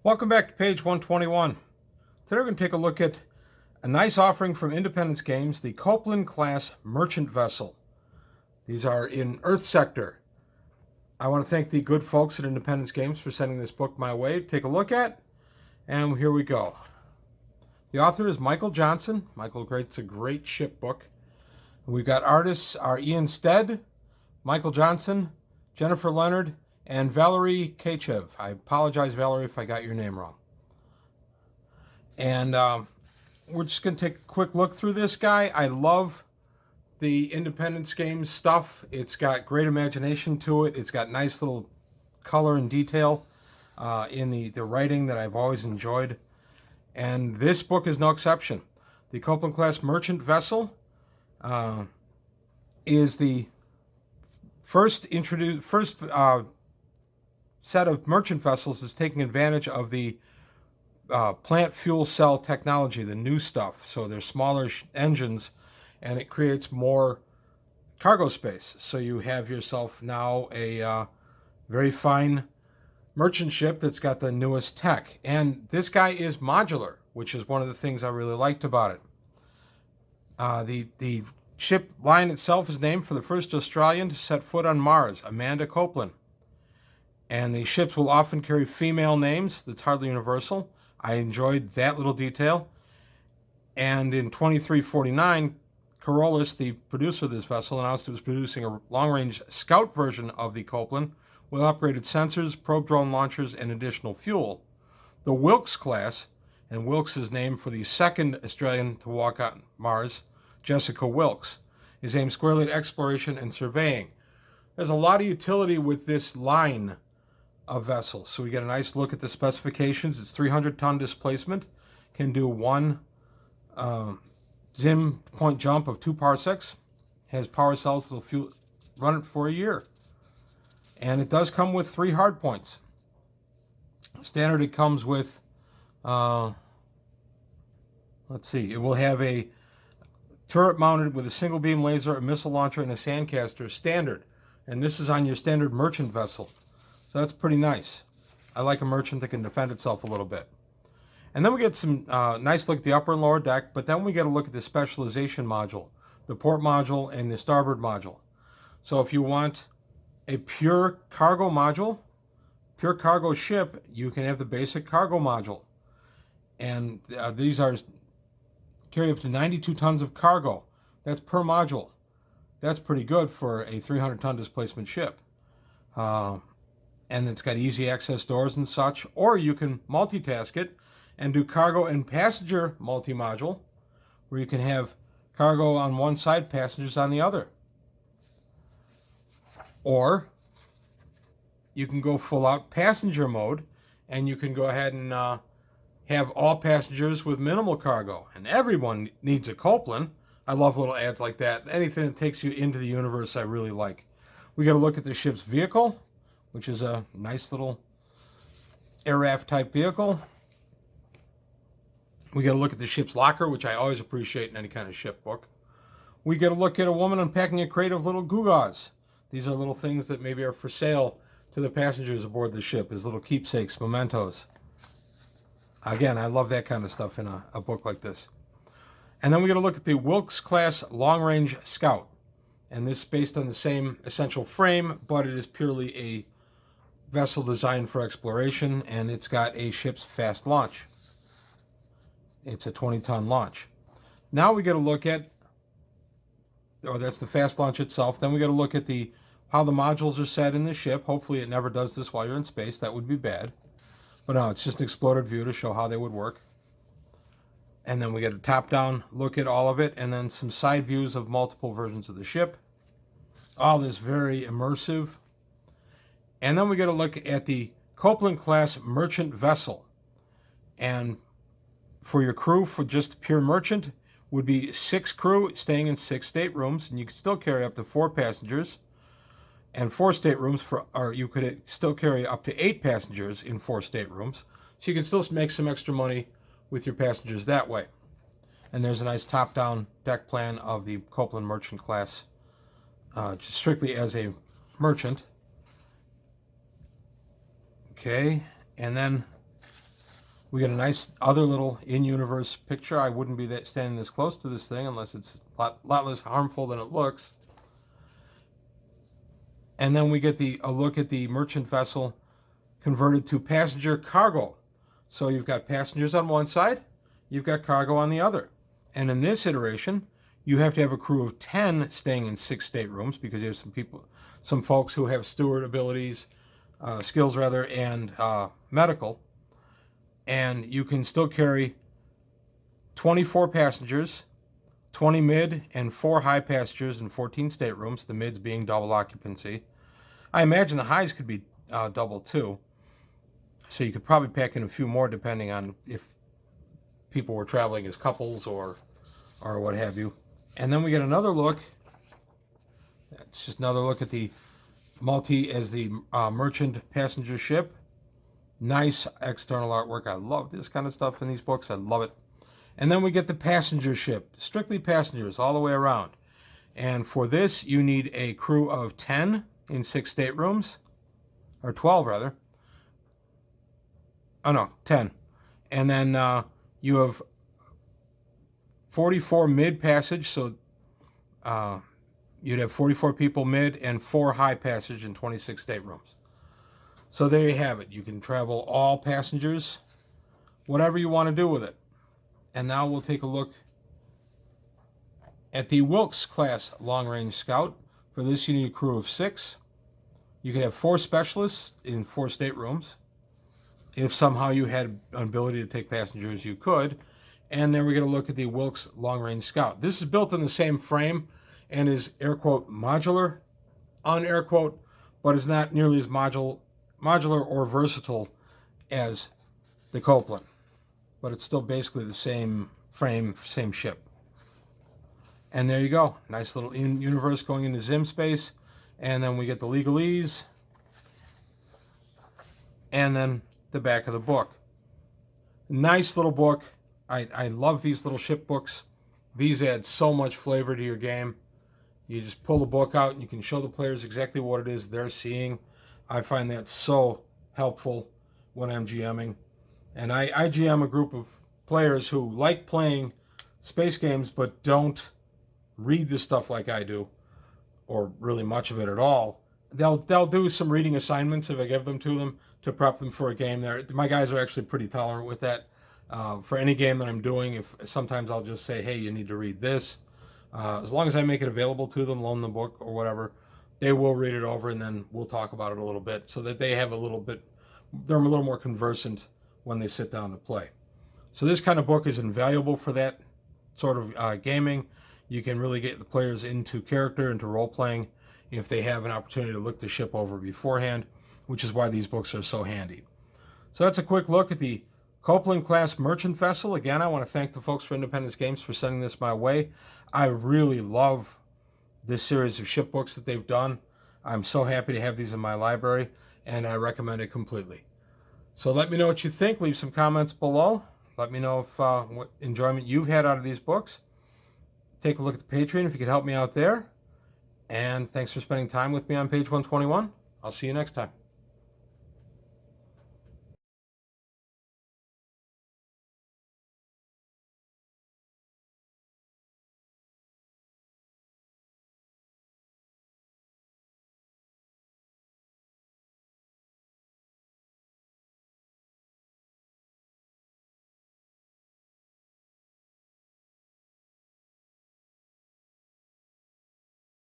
Welcome back to page 121. Today we're going to take a look at a nice offering from Independence Games, the Copeline class merchant vessel. These are in Earth sector. I want to thank the good folks at Independence Games for sending this book my way to take a look at. And here we go. The author is Michael Johnson. Michael writes a great ship book. We've got artists are Ian Stead, Michael Johnson, Jennifer Leonard, and Valerie Kachev. I apologize, Valerie, if I got your name wrong. And we're just going to take a quick look through this guy. I love the Independence Games stuff. It's got great imagination to it. It's got nice little color and detail in the writing that I've always enjoyed. And this book is no exception. The Copeline class merchant vessel is the first set of merchant vessels is taking advantage of the plant fuel cell technology, the new stuff. So they're smaller engines, and it creates more cargo space. So you have yourself now a very fine merchant ship that's got the newest tech. And this guy is modular, which is one of the things I really liked about it. The ship line itself is named for the first Australian to set foot on Mars, Amanda Copeline. And the ships will often carry female names. That's hardly universal. I enjoyed that little detail. And in 2349, Carolus, the producer of this vessel, announced it was producing a long-range scout version of the Copeline with upgraded sensors, probe drone launchers, and additional fuel. The Wilkes class, and Wilkes is named for the second Australian to walk on Mars, Jessica Wilkes, is aimed squarely at exploration and surveying. There's a lot of utility with this line of vessels. So we get a nice look at the specifications. It's 300-ton displacement, can do one zim point jump of 2 parsecs, has power cells that will run it for a year. And it does come with 3 hard points. Standard, it comes with, let's see, it will have a turret mounted with a single beam laser, a missile launcher, and a sandcaster standard. And this is on your standard merchant vessel. So that's pretty nice. I like a merchant that can defend itself a little bit. And then we get some nice look at the upper and lower deck, but then we get a look at the specialization module, the port module and the starboard module. So if you want a pure cargo module, pure cargo ship, you can have the basic cargo module. And these carry up to 92 tons of cargo. That's per module. That's pretty good for a 300-ton displacement ship. And it's got easy access doors and such. Or you can multitask it and do cargo and passenger multi-module, where you can have cargo on one side, passengers on the other. Or you can go full out passenger mode, and you can go ahead and have all passengers with minimal cargo. And everyone needs a Copeline. I love little ads like that. Anything that takes you into the universe I really like. We got to look at the ship's vehicle, which is a nice little aircraft type vehicle. We got to look at the ship's locker, which I always appreciate in any kind of ship book. We got to look at a woman unpacking a crate of little gewgaws. These are little things that maybe are for sale to the passengers aboard the ship as little keepsakes, mementos. Again, I love that kind of stuff in a book like this. And then we got to look at the Wilkes class long-range scout. And this is based on the same essential frame, but it is purely a vessel designed for exploration, and it's got a ship's fast launch. It's a 20-ton launch. Now we got to look at, that's the fast launch itself. Then we got to look at how the modules are set in the ship. Hopefully it never does this while you're in space. That would be bad. But no, it's just an exploded view to show how they would work. And then we get a top-down look at all of it, and then some side views of multiple versions of the ship. All this very immersive. And then we get a look at the Copeline class merchant vessel. And for your crew, for just pure merchant, would be 6 crew staying in 6 staterooms, and you could still carry up to 4 passengers, and 4 staterooms or you could still carry up to 8 passengers in 4 staterooms. So you can still make some extra money with your passengers that way. And there's a nice top-down deck plan of the Copeline merchant class, just strictly as a merchant. Okay, and then We get a nice other little in-universe picture. I wouldn't be standing this close to this thing unless it's a lot less harmful than it looks. And then we get a look at the merchant vessel converted to passenger cargo. So you've got passengers on one side, you've got cargo on the other. And in this iteration, you have to have a crew of 10 staying in 6 staterooms because you have some folks who have steward abilities, skills rather, and medical. And you can still carry 24 passengers, 20 mid, and 4 high passengers in 14 staterooms, the mids being double occupancy. I imagine the highs could be double too. So you could probably pack in a few more depending on if people were traveling as couples or what have you. And then we get another look. It's just another look at the merchant passenger ship. Nice external artwork. I love this kind of stuff in these books. I love it. And then we get the passenger ship, strictly passengers all the way around. And for this, you need a crew of 10 in 6 staterooms, or 12 rather. Oh no, 10. And then you have 44 mid passage, so you'd have 44 people mid and 4 high passage in 26 staterooms. So there you have it. You can travel all passengers, whatever you want to do with it. And now we'll take a look at the Wilkes class long range scout. For this, you need a crew of 6. You can have 4 specialists in 4 staterooms. If somehow you had an ability to take passengers, you could. And then we're going to look at the Wilkes long range scout. This is built in the same frame and is air quote modular, on air quote, but is not nearly as modular or versatile as the Copeline. But it's still basically the same frame, same ship. And there you go. Nice little universe going into Zim space. And then we get the legalese. And then the back of the book. Nice little book. I love these little ship books. These add so much flavor to your game. You just pull the book out and you can show the players exactly what it is they're seeing. I find that so helpful when I'm GMing. And I GM a group of players who like playing space games but don't read the stuff like I do, or really much of it at all. They'll do some reading assignments if I give them to them to prep them for a game. My guys are actually pretty tolerant with that. For any game that I'm doing, if sometimes I'll just say, hey, you need to read this. As long as I make it available to them, loan the book or whatever, they will read it over and then we'll talk about it a little bit so that they're a little more conversant when they sit down to play. So this kind of book is invaluable for that sort of gaming. You can really get the players into character, into role-playing, if they have an opportunity to look the ship over beforehand, which is why these books are so handy. So that's a quick look at the Copeline class merchant vessel. Again, I want to thank the folks for Independence Games for sending this my way. I really love this series of ship books that they've done. I'm so happy to have these in my library, and I recommend it completely. So let me know what you think. Leave some comments below. Let me know if what enjoyment you've had out of these books. Take a look at the Patreon if you could help me out there. And thanks for spending time with me on page 121. I'll see you next time.